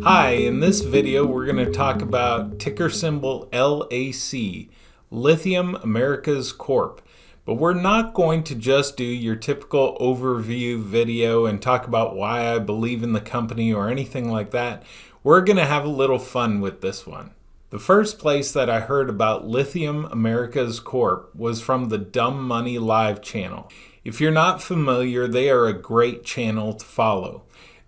Hi, in this video we're going to talk about ticker symbol LAC, Lithium Americas Corp. But we're not going to just do your typical overview video and talk about why I believe in the company or anything like that. We're going to have a little fun with this one. The first place that I heard about Lithium Americas Corp was from the Dumb Money Live channel. If you're not familiar, they are a great channel to follow.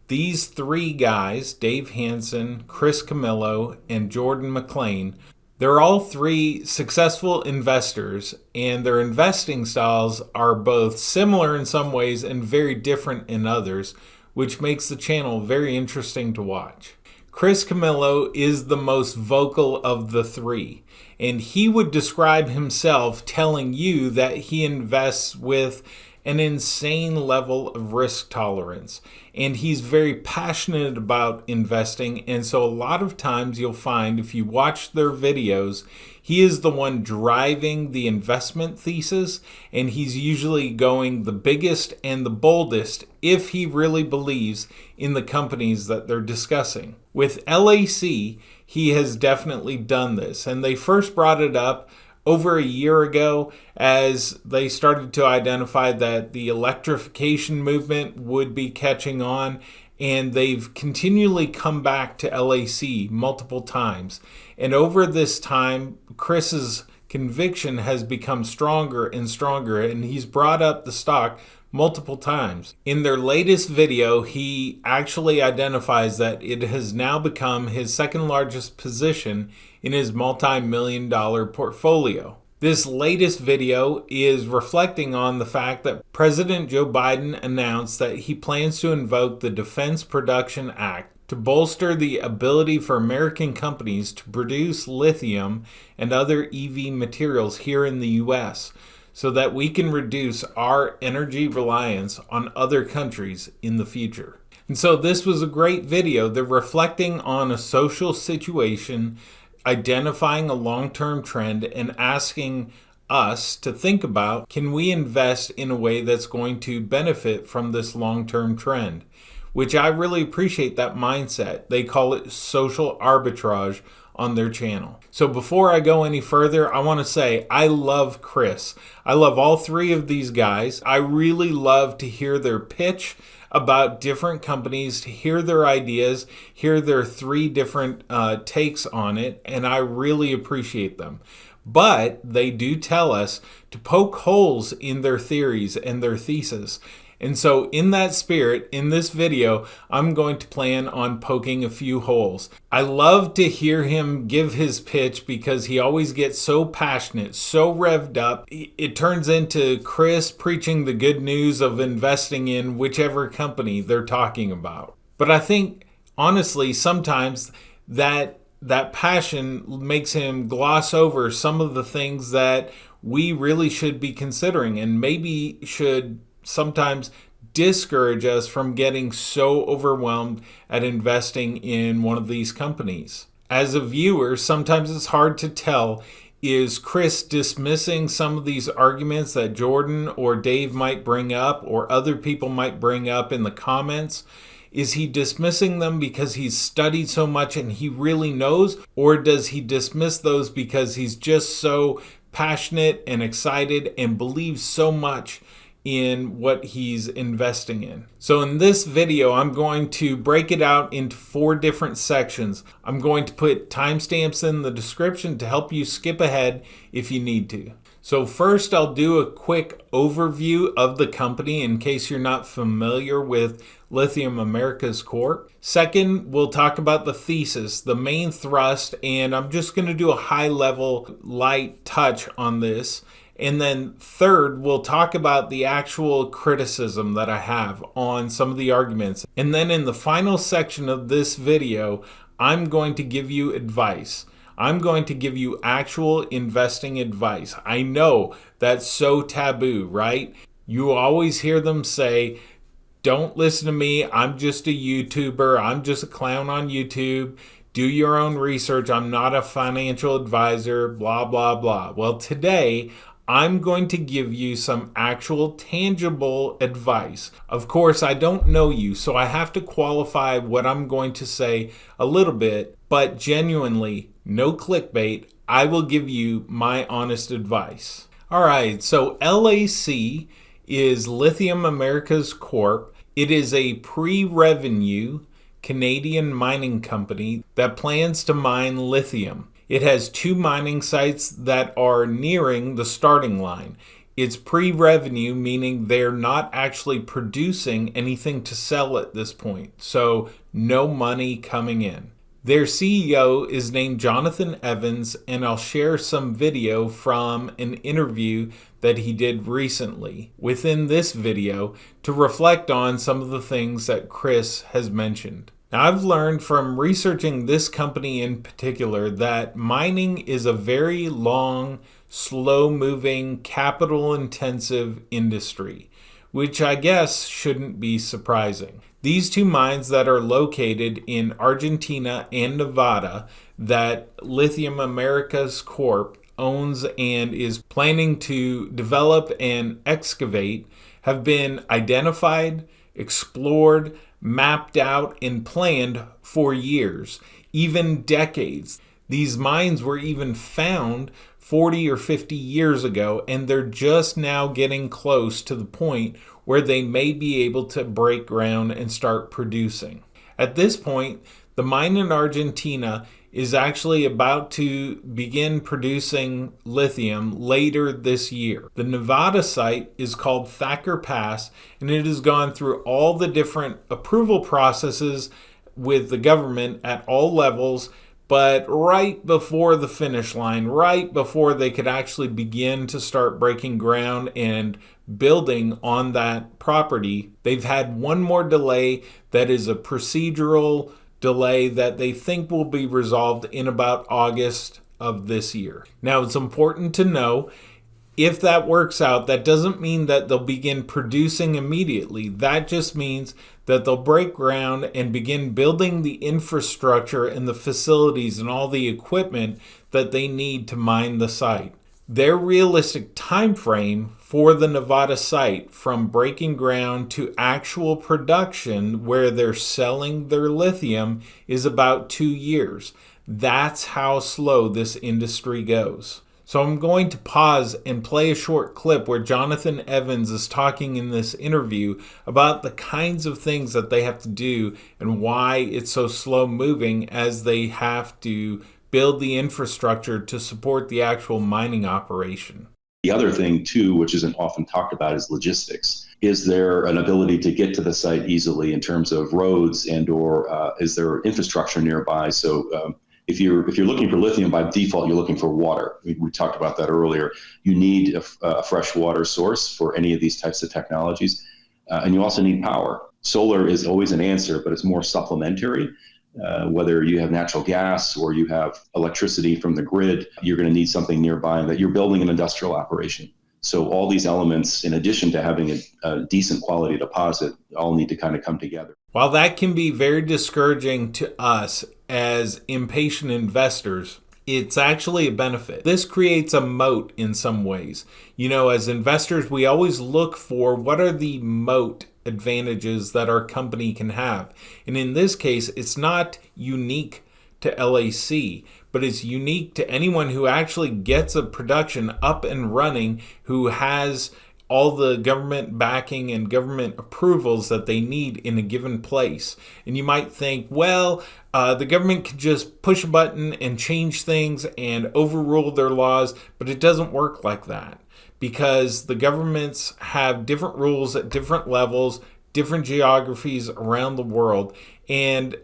These three guys, Dave Hansen, Chris Camillo, and Jordan McLean, they're all three successful investors, and their investing styles are both similar in some ways and very different in others, which makes the channel very interesting to watch. Chris Camillo is the most vocal of the three, and he would describe himself telling you that he invests with an insane level of risk tolerance, and he's very passionate about investing. And so a lot of times you'll find, if you watch their videos, he is the one driving the investment thesis, and he's usually going the biggest and the boldest if he really believes in the companies that they're discussing. With LAC, he has definitely done this, and they first brought it up over a year ago as they started to identify that the electrification movement would be catching on, and they've continually come back to LAC multiple times. And over this time, Chris's conviction has become stronger and stronger, and he's brought up the stock multiple times. In their latest video, he actually identifies that it has now become his second largest position in his multi-million-dollar portfolio. This latest video is reflecting on the fact that President Joe Biden announced that he plans to invoke the Defense Production Act to bolster the ability for American companies to produce lithium and other EV materials here in the U.S., so that we can reduce our energy reliance on other countries in the future. And so this was a great video. They're reflecting on a social situation, identifying a long-term trend, and asking us to think about, can we invest in a way that's going to benefit from this long-term trend? Which I really appreciate that mindset. They call it social arbitrage on their channel. So before I go any further, I want to say I love Chris. I love all three of these guys. I really love to hear their pitch about different companies, to hear their ideas, hear their three different takes on it, and I really appreciate them. But they do tell us to poke holes in their theories and their thesis. And so in that spirit, in this video, I'm going to plan on poking a few holes. I love to hear him give his pitch because he always gets so passionate, so revved up. It turns into Chris preaching the good news of investing in whichever company they're talking about. But I think, honestly, sometimes that passion makes him gloss over some of the things that we really should be considering, and maybe should sometimes discourage us from getting so overwhelmed at investing in one of these companies. As a viewer, sometimes it's hard to tell, is Chris dismissing some of these arguments that Jordan or Dave might bring up or other people might bring up in the comments? Is he dismissing them because he's studied so much and he really knows? Or does he dismiss those because he's just so passionate and excited and believes so much in what he's investing in? So in this video, I'm going to break it out into 4 different sections. I'm going to put timestamps in the description to help you skip ahead if you need to. So first, I'll do a quick overview of the company in case you're not familiar with Lithium Americas Corp. Second, we'll talk about the thesis, the main thrust, and I'm just going to do a high-level light touch on this. And then third, we'll talk about the actual criticism that I have on some of the arguments. And then in the final section of this video, I'm going to give you advice. I'm going to give you actual investing advice. I know that's so taboo, right? You always hear them say, don't listen to me. I'm just a YouTuber. I'm just a clown on YouTube. Do your own research. I'm not a financial advisor, blah, blah, blah. Well, today I'm going to give you some actual tangible advice. Of course, I don't know you, so I have to qualify what I'm going to say a little bit, but genuinely, no clickbait. I will give you my honest advice. All right, so LAC is Lithium Americas Corp. It is a pre-revenue Canadian mining company that plans to mine lithium. It has 2 mining sites that are nearing the starting line. It's pre-revenue, meaning they're not actually producing anything to sell at this point, so no money coming in. Their CEO is named Jonathan Evans, and I'll share some video from an interview that he did recently within this video to reflect on some of the things that Chris has mentioned. Now, I've learned from researching this company in particular that mining is a very long, slow-moving, capital-intensive industry, which I guess shouldn't be surprising. These 2 mines that are located in Argentina and Nevada that Lithium Americas Corp owns and is planning to develop and excavate have been identified, explored, mapped out, and planned for years, even decades. These mines were even found 40 or 50 years ago, and they're just now getting close to the point where they may be able to break ground and start producing. At this point, the mine in Argentina is actually about to begin producing lithium later this year. The Nevada site is called Thacker Pass, and it has gone through all the different approval processes with the government at all levels, but right before the finish line, right before they could actually begin to start breaking ground and building on that property, they've had one more delay that is a procedural delay that they think will be resolved in about August of this year. Now, it's important to know, if that works out, that doesn't mean that they'll begin producing immediately. That just means that they'll break ground and begin building the infrastructure and the facilities and all the equipment that they need to mine the site. Their realistic time frame for the Nevada site from breaking ground to actual production where they're selling their lithium is about 2 years. That's how slow this industry goes. So I'm going to pause and play a short clip where Jonathan Evans is talking in this interview about the kinds of things that they have to do and why it's so slow moving as they have to build the infrastructure to support the actual mining operation. The other thing too, which isn't often talked about, is logistics. Is there an ability to get to the site easily in terms of roads and/or is there infrastructure nearby? So if you're looking for lithium, by default, you're looking for water. We talked about that earlier. You need a fresh water source for any of these types of technologies, and you also need power. Solar is always an answer, but it's more supplementary. Whether you have natural gas or you have electricity from the grid, you're going to need something nearby, and that you're building an industrial operation. So all these elements, in addition to having a decent quality deposit, all need to kind of come together. While that can be very discouraging to us as impatient investors, it's actually a benefit. This creates a moat in some ways. You know, as investors, we always look for what are the moat advantages that our company can have. And in this case, it's not unique to LAC, but it's unique to anyone who actually gets a production up and running, who has all the government backing and government approvals that they need in a given place. And you might think, well, the government could just push a button and change things and overrule their laws, but it doesn't work like that, because the governments have different rules at different levels, different geographies around the world. And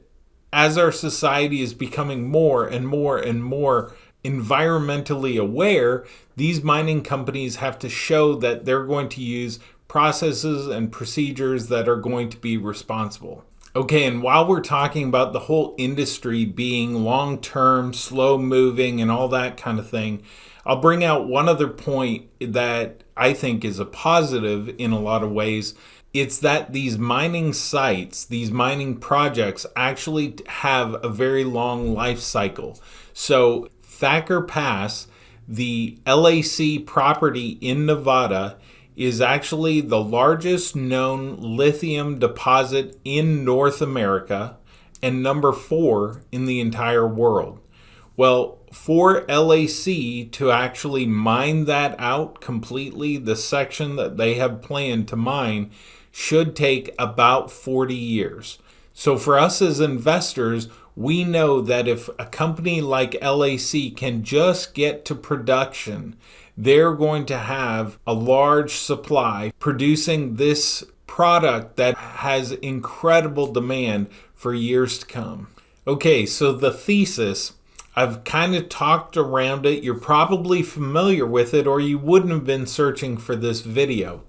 as our society is becoming more and more and more environmentally aware, these mining companies have to show that they're going to use processes and procedures that are going to be responsible. Okay, and while we're talking about the whole industry being long-term, slow-moving, and all that kind of thing, I'll bring out one other point that I think is a positive in a lot of ways. It's that these mining sites, these mining projects actually have a very long life cycle. So Thacker Pass, the LAC property in Nevada is actually the largest known lithium deposit in North America and number 4 in the entire world. Well, for LAC to actually mine that out completely, the section that they have planned to mine should take about 40 years. So for us as investors, we know that if a company like LAC can just get to production, they're going to have a large supply producing this product that has incredible demand for years to come. Okay, so the thesis, I've kind of talked around it. You're probably familiar with it or you wouldn't have been searching for this video.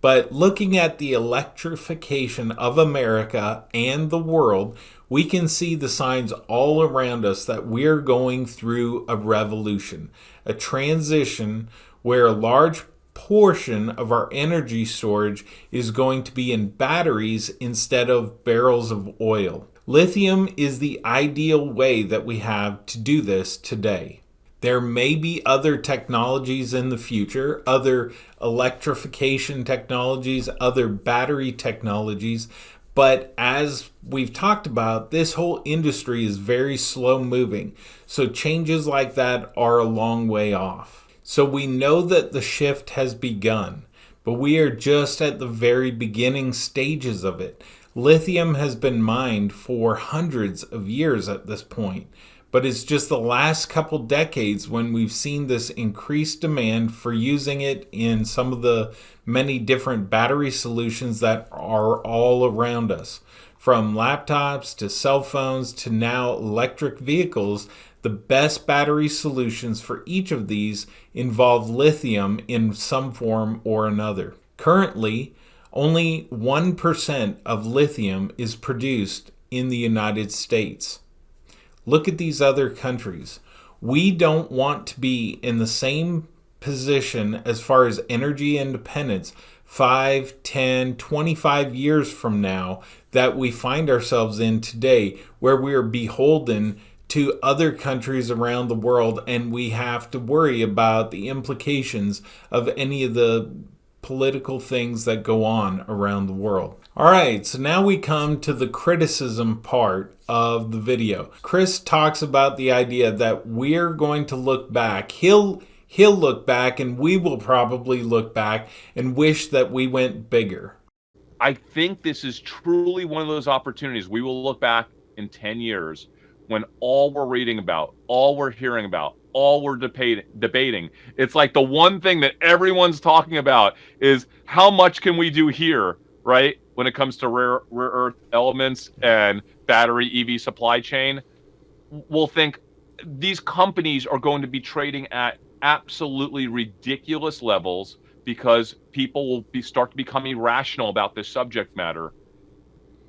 But looking at the electrification of America and the world, we can see the signs all around us that we're going through a revolution, a transition where a large portion of our energy storage is going to be in batteries instead of barrels of oil. Lithium is the ideal way that we have to do this today. There may be other technologies in the future, other electrification technologies, other battery technologies, but as we've talked about, this whole industry is very slow moving. So changes like that are a long way off. So we know that the shift has begun, but we are just at the very beginning stages of it. Lithium has been mined for hundreds of years at this point. But it's just the last couple decades when we've seen this increased demand for using it in some of the many different battery solutions that are all around us. From laptops to cell phones to now electric vehicles, the best battery solutions for each of these involve lithium in some form or another. Currently, only 1% of lithium is produced in the United States. Look at these other countries. We don't want to be in the same position as far as energy independence 5, 10, 25 years from now that we find ourselves in today, where we are beholden to other countries around the world and we have to worry about the implications of any of the political things that go on around the world. All right, so now we come to the criticism part of the video. Chris talks about the idea that we're going to look back. He'll look back and we will probably look back and wish that we went bigger. I think this is truly one of those opportunities. We will look back in 10 years when all we're reading about, all we're hearing about, all we're debating, it's like the one thing that everyone's talking about is how much can we do here, right? When it comes to rare earth elements and battery EV supply chain, we'll think these companies are going to be trading at absolutely ridiculous levels because people will start to become irrational about this subject matter.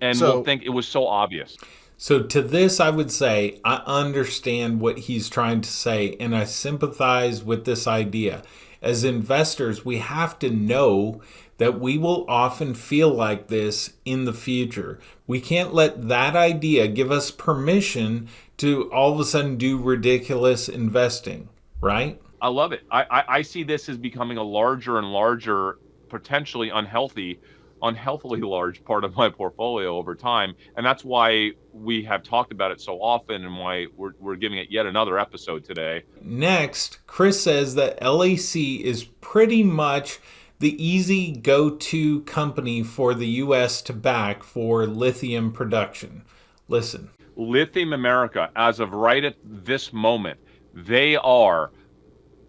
And we'll think it was so obvious. So to this, I would say, I understand what he's trying to say, and I sympathize with this idea. As investors, we have to know that we will often feel like this in the future. We can't let that idea give us permission to all of a sudden do ridiculous investing, right? I love it. I see this as becoming a larger and larger, potentially unhealthily large part of my portfolio over time. And that's why we have talked about it so often and why we're giving it yet another episode today. Next, Chris says that LAC is pretty much the easy go-to company for the U.S. to back for lithium production. Listen. Lithium America, as of right at this moment, they are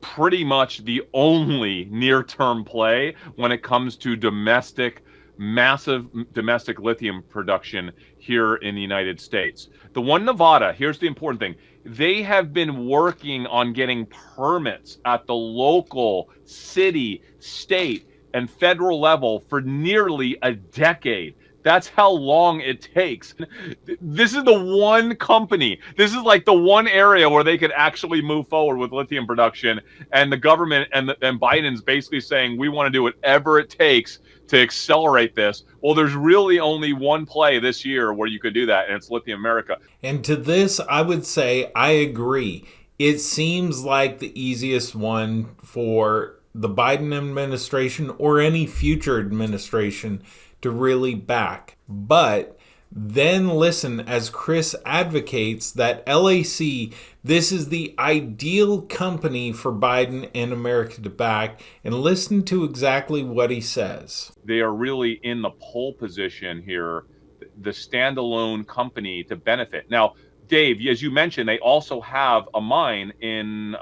pretty much the only near-term play when it comes to massive domestic lithium production here in the United States. The one Nevada, here's the important thing. They have been working on getting permits at the local, city, state, and federal level for nearly a decade. That's how long it takes. This is the one company. This is like the one area where they could actually move forward with lithium production. And the government and Biden's basically saying, we want to do whatever it takes to accelerate this. Well, there's really only one play this year where you could do that, and it's Lithium America. And to this, I would say I agree. It seems like the easiest one for the Biden administration or any future administration to really back. But then listen as Chris advocates that LAC, this is the ideal company for Biden and America to back, and listen to exactly what he says. They are really in the pole position here, the standalone company to benefit. Now, Dave, as you mentioned, they also have a mine in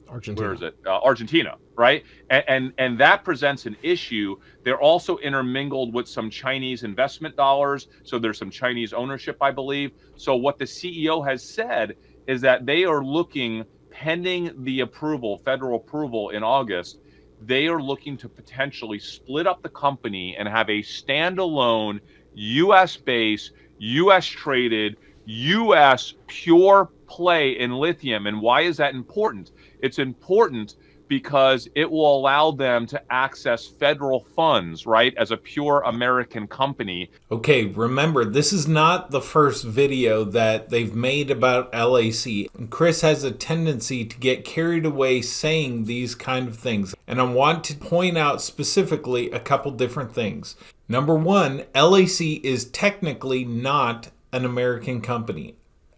Argentina. Where is it? Argentina, right? And that presents an issue. They're also intermingled with some Chinese investment dollars. So there's some Chinese ownership, I believe. So what the CEO has said is that they are looking, pending the approval, federal approval in August, they are looking to potentially split up the company and have a standalone U.S.-based, U.S.-traded, U.S. pure play in lithium. And why is that important? It's important because it will allow them to access federal funds, right, as a pure American company. Okay, remember, this is not the first video that they've made about LAC. Chris has a tendency to get carried away saying these kind of things, and I want to point out specifically a couple different things. Number one, LAC is technically not an American company.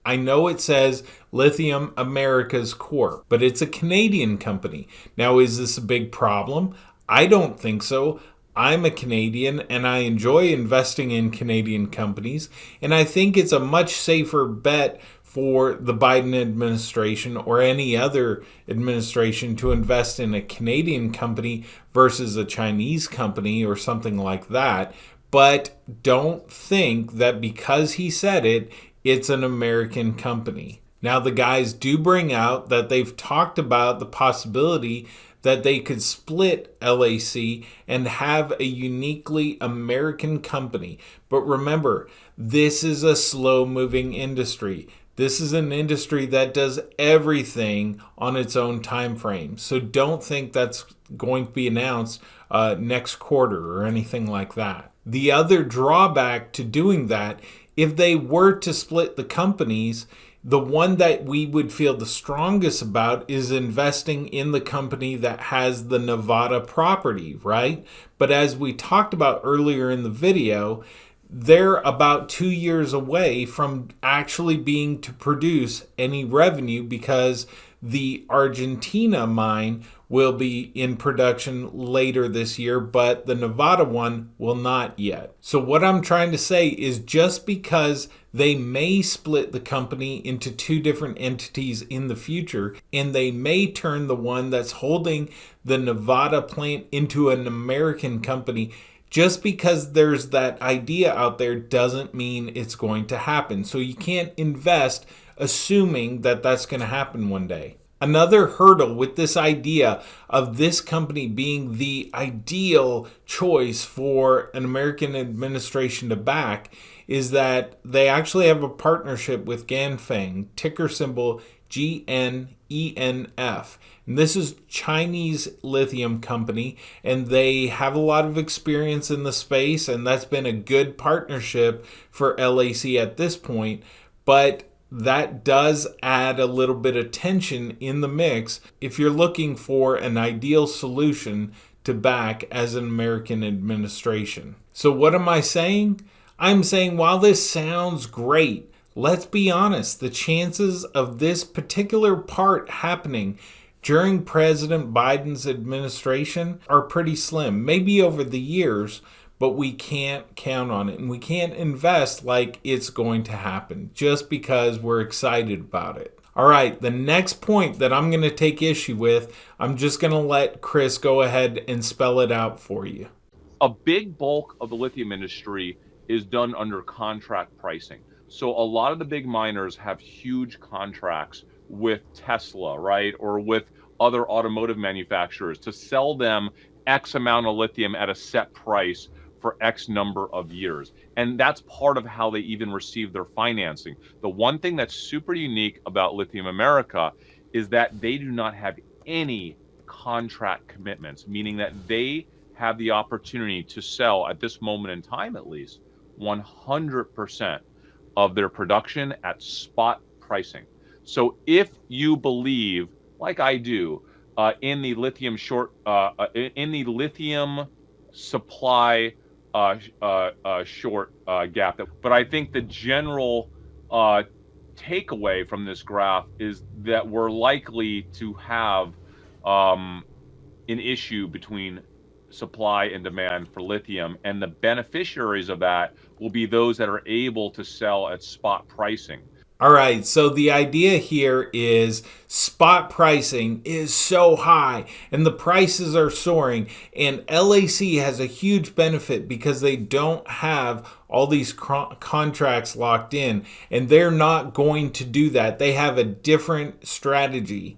I know it says Lithium Americas Corp, but it's a Canadian company. Now, is this a big problem? I don't think so. I'm a Canadian and I enjoy investing in Canadian companies, and I think it's a much safer bet for the Biden administration or any other administration to invest in a Canadian company versus a Chinese company or something like that. But don't think that because he said it, it's an American company. Now, the guys do bring out that they've talked about the possibility that they could split LAC and have a uniquely American company. But remember, this is a slow-moving industry. This is an industry that does everything on its own time frame. So don't think that's going to be announced next quarter or anything like that. The other drawback to doing that, if they were to split the companies, the one that we would feel the strongest about is investing in the company that has the Nevada property, right? But as we talked about earlier in the video, they're about 2 years away from actually being to produce any revenue because the Argentina mine will be in production later this year, but the Nevada one will not yet. So what I'm trying to say is just because they may split the company into two different entities in the future, and they may turn the one that's holding the Nevada plant into an American company, just because there's that idea out there doesn't mean it's going to happen. So you can't invest assuming that that's going to happen one day. Another hurdle with this idea of this company being the ideal choice for an American administration to back is that they actually have a partnership with Ganfeng, ticker symbol GNENF. And this is Chinese lithium company, and they have a lot of experience in the space, and that's been a good partnership for LAC at this point. But that does add a little bit of tension in the mix if you're looking for an ideal solution to back as an American administration. So what am I saying? I'm saying while this sounds great, let's be honest, the chances of this particular part happening during President Biden's administration are pretty slim. Maybe over the years, but we can't count on it, and we can't invest like it's going to happen just because we're excited about it. All right, the next point that I'm going to take issue with, I'm just going to let Chris go ahead and spell it out for you. A big bulk of the lithium industry is done under contract pricing. So a lot of the big miners have huge contracts with Tesla, right, or with other automotive manufacturers to sell them X amount of lithium at a set price for X number of years. And that's part of how they even receive their financing. The one thing that's super unique about Lithium America is that they do not have any contract commitments, meaning that they have the opportunity to sell, at this moment in time at least, 100% of their production at spot pricing. So if you believe, like I do, in the lithium supply short gap, but I think the general takeaway from this graph is that we're likely to have an issue between supply and demand for lithium, and the beneficiaries of that will be those that are able to sell at spot pricing. All right, so the idea here is spot pricing is so high and the prices are soaring, and LAC has a huge benefit because they don't have all these contracts locked in, and they're not going to do that. They have a different strategy.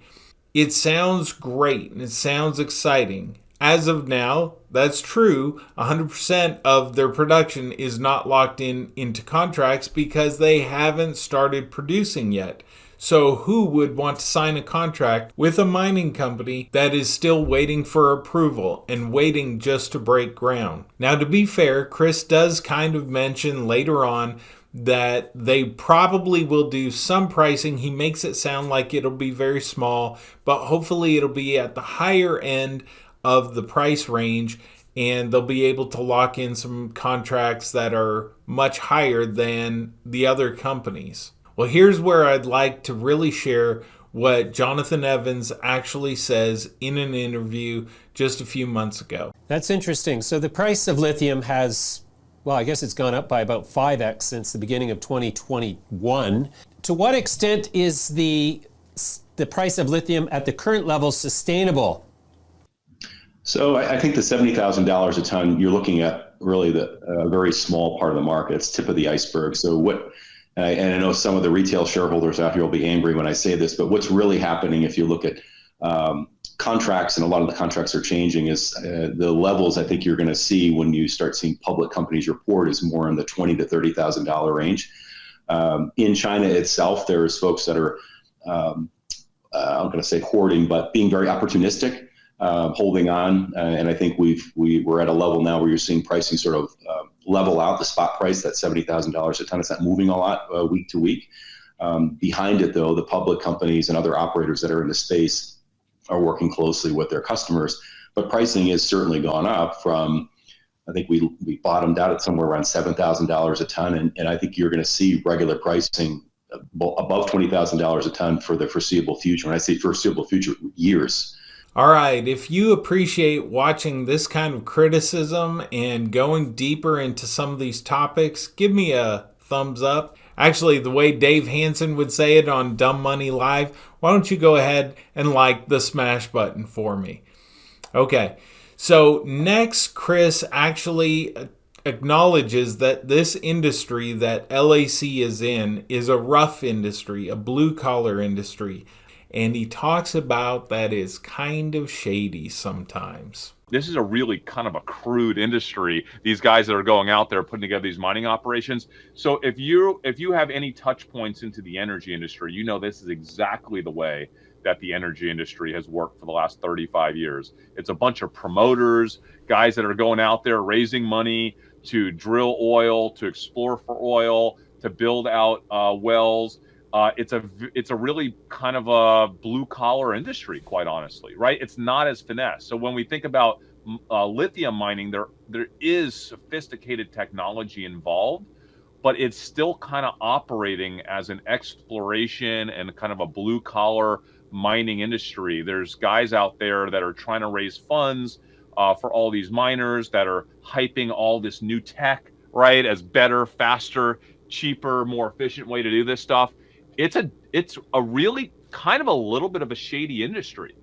It sounds great and it sounds exciting. As of now, that's true. 100% of their production is not locked into contracts because they haven't started producing yet. So who would want to sign a contract with a mining company that is still waiting for approval and waiting just to break ground? Now, to be fair, Chris does kind of mention later on that they probably will do some pricing. He makes it sound like it'll be very small, but hopefully it'll be at the higher end of the price range, and they'll be able to lock in some contracts that are much higher than the other companies. Well, here's where I'd like to really share what Jonathan Evans actually says in an interview just a few months ago. That's interesting. So the price of lithium has, well, I guess it's gone up by about 5x since the beginning of 2021. To what extent is the price of lithium at the current level sustainable? So I think the $70,000 a ton, you're looking at really the very small part of the market. It's tip of the iceberg. So and I know some of the retail shareholders out here will be angry when I say this, but what's really happening if you look at contracts, and a lot of the contracts are changing, is the levels I think you're going to see when you start seeing public companies report is more in the $20,000 to $30,000 range. In China itself, there's folks that are, I'm going to say hoarding, but being very opportunistic. Holding on, and I think we're at a level now where you're seeing pricing sort of level out. The spot price, that $70,000 a ton, it's not moving a lot week to week. Behind it, though, the public companies and other operators that are in the space are working closely with their customers. But pricing has certainly gone up from, I think we bottomed out at somewhere around $7,000 a ton, and I think you're going to see regular pricing above $20,000 a ton for the foreseeable future. When I say foreseeable future, years. All right, if you appreciate watching this kind of criticism and going deeper into some of these topics, give me a thumbs up. Actually, the way Dave Hansen would say it on Dumb Money Live, why don't you go ahead and like the smash button for me? Okay, so next, Chris actually acknowledges that this industry that LAC is in is a rough industry, a blue-collar industry. And he talks about that is kind of shady sometimes. This is a really kind of a crude industry, these guys that are going out there putting together these mining operations. So if you have any touch points into the energy industry, you know this is exactly the way that the energy industry has worked for the last 35 years. It's a bunch of promoters, guys that are going out there raising money to drill oil, to explore for oil, to build out wells. It's a really kind of a blue collar industry, quite honestly, right? It's not as finesse. So when we think about lithium mining, there is sophisticated technology involved, but it's still kind of operating as an exploration and kind of a blue collar mining industry. There's guys out there that are trying to raise funds for all these miners that are hyping all this new tech, right, as better, faster, cheaper, more efficient way to do this stuff. It's a really kind of a little bit of a shady industry,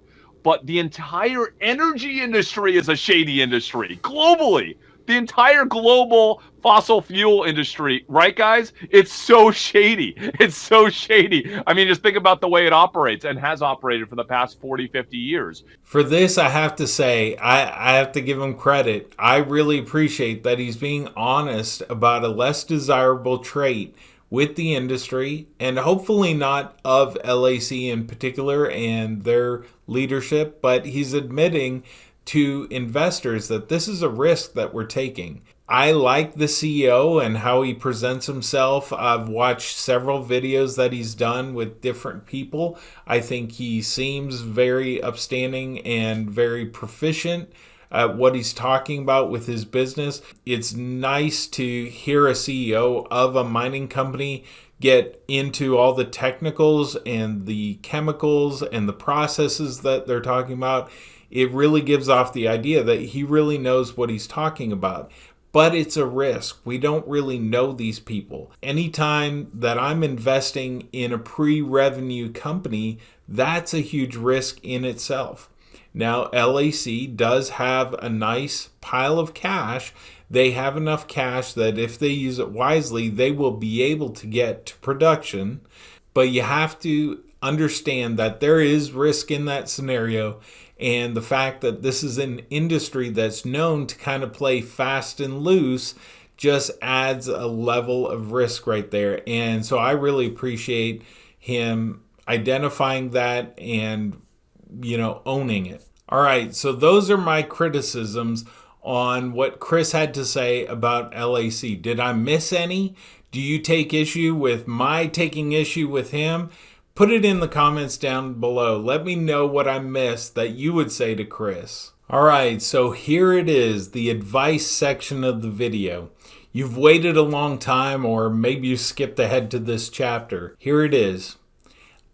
but the entire energy industry is a shady industry globally. The entire global fossil fuel industry, right, guys? It's so shady. It's so shady. I mean, just think about the way it operates and has operated for the past 40, 50 years. For this, I have to say, I have to give him credit. I really appreciate that he's being honest about a less desirable trait with the industry, and hopefully not of LAC in particular and their leadership, but he's admitting to investors that this is a risk that we're taking. I like the CEO and how he presents himself. I've watched several videos that he's done with different people. I think he seems very upstanding and very proficient at what he's talking about with his business. It's nice to hear a CEO of a mining company get into all the technicals and the chemicals and the processes that they're talking about. It really gives off the idea that he really knows what he's talking about. But it's a risk. We don't really know these people. Anytime that I'm investing in a pre-revenue company, that's a huge risk in itself. Now, LAC does have a nice pile of cash. They have enough cash that if they use it wisely, they will be able to get to production. But you have to understand that there is risk in that scenario. And the fact that this is an industry that's known to kind of play fast and loose just adds a level of risk right there. And so I really appreciate him identifying that and, owning it. All right, so those are my criticisms on what Chris had to say about LAC. Did I miss any? Do you take issue with my taking issue with him? Put it in the comments down below. Let me know what I missed that you would say to Chris. All right, so here it is, the advice section of the video. You've waited a long time, or maybe you skipped ahead to this chapter. Here it is.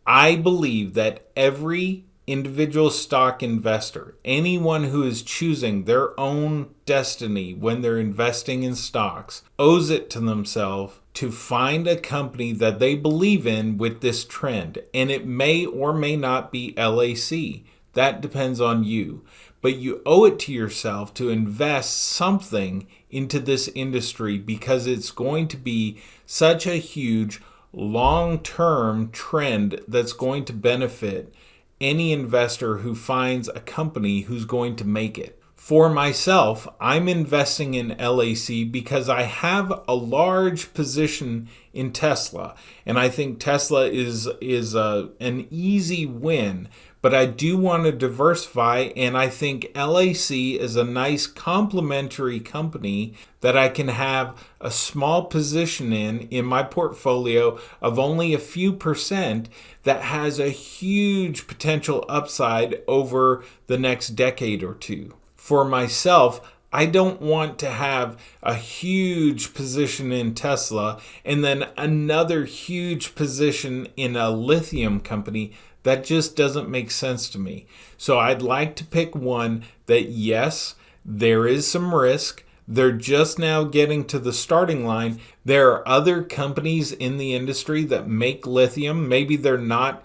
I believe that every individual stock investor, anyone who is choosing their own destiny when they're investing in stocks, owes it to themselves to find a company that they believe in with this trend. And it may or may not be LAC. That depends on you. But you owe it to yourself to invest something into this industry because it's going to be such a huge long-term trend that's going to benefit any investor who finds a company who's going to make it. For myself, I'm investing in LAC because I have a large position in Tesla, and I think Tesla is an easy win, but I do want to diversify, and I think LAC is a nice complementary company that I can have a small position in my portfolio of only a few percent that has a huge potential upside over the next decade or two. For myself, I don't want to have a huge position in Tesla and then another huge position in a lithium company. That just doesn't make sense to me. So I'd like to pick one that, yes, there is some risk. They're just now getting to the starting line. There are other companies in the industry that make lithium. Maybe they're not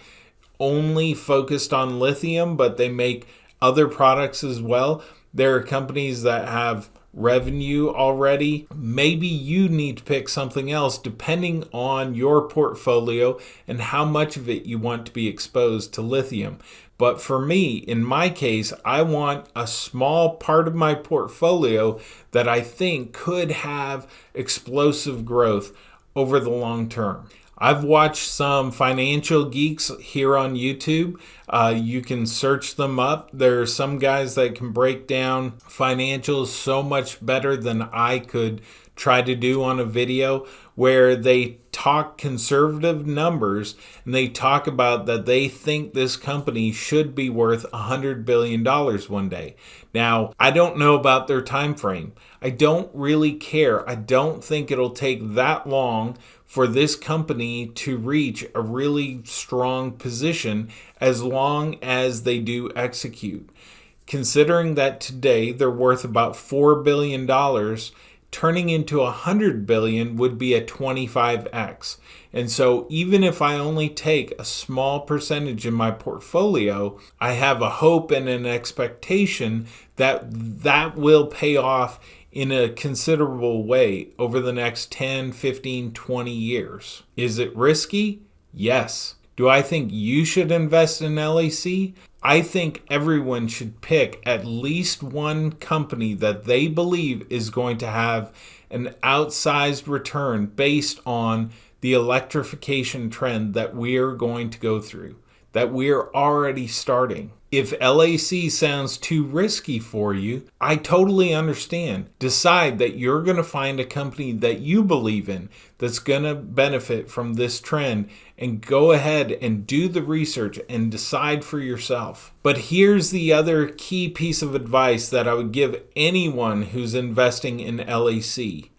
only focused on lithium, but they make other products as well. There are companies that have revenue already. Maybe you need to pick something else depending on your portfolio and how much of it you want to be exposed to lithium. But for me, in my case, I want a small part of my portfolio that I think could have explosive growth over the long term. I've watched some financial geeks here on YouTube. You can search them up. There are some guys that can break down financials so much better than I could try to do on a video, where they talk conservative numbers and they talk about that they think this company should be worth $100 billion one day. Now, I don't know about their time frame. I don't really care. I don't think it'll take that long for this company to reach a really strong position as long as they do execute. Considering that today they're worth about $4 billion, turning into $100 billion would be a 25x. And so even if I only take a small percentage in my portfolio, I have a hope and an expectation that that will pay off in a considerable way over the next 10, 15, 20 years. Is it risky? Yes. Do I think you should invest in LAC? I think everyone should pick at least one company that they believe is going to have an outsized return based on the electrification trend that we're going to go through, that we're already starting. If LAC sounds too risky for you, I totally understand. Decide that you're going to find a company that you believe in that's going to benefit from this trend, and go ahead and do the research and decide for yourself. But here's the other key piece of advice that I would give anyone who's investing in LAC.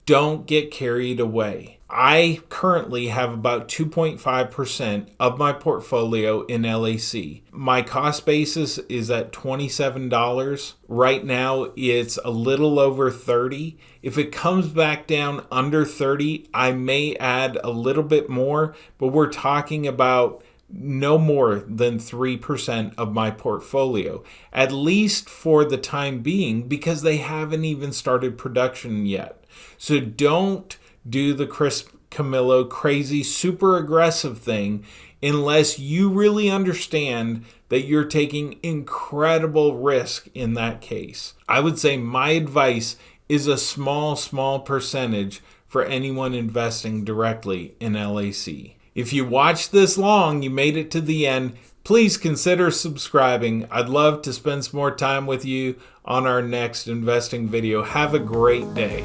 Don't get carried away. I currently have about 2.5% of my portfolio in LAC. My cost basis is at $27. Right now, it's a little over $30. If it comes back down under $30, I may add a little bit more, but we're talking about no more than 3% of my portfolio, at least for the time being, because they haven't even started production yet. So don't do the Chris Camillo crazy, super aggressive thing unless you really understand that you're taking incredible risk in that case. I would say my advice is a small percentage for anyone investing directly in LAC. If you watched this long, you made it to the end, please consider subscribing. I'd love to spend some more time with you on our next investing video. Have a great day.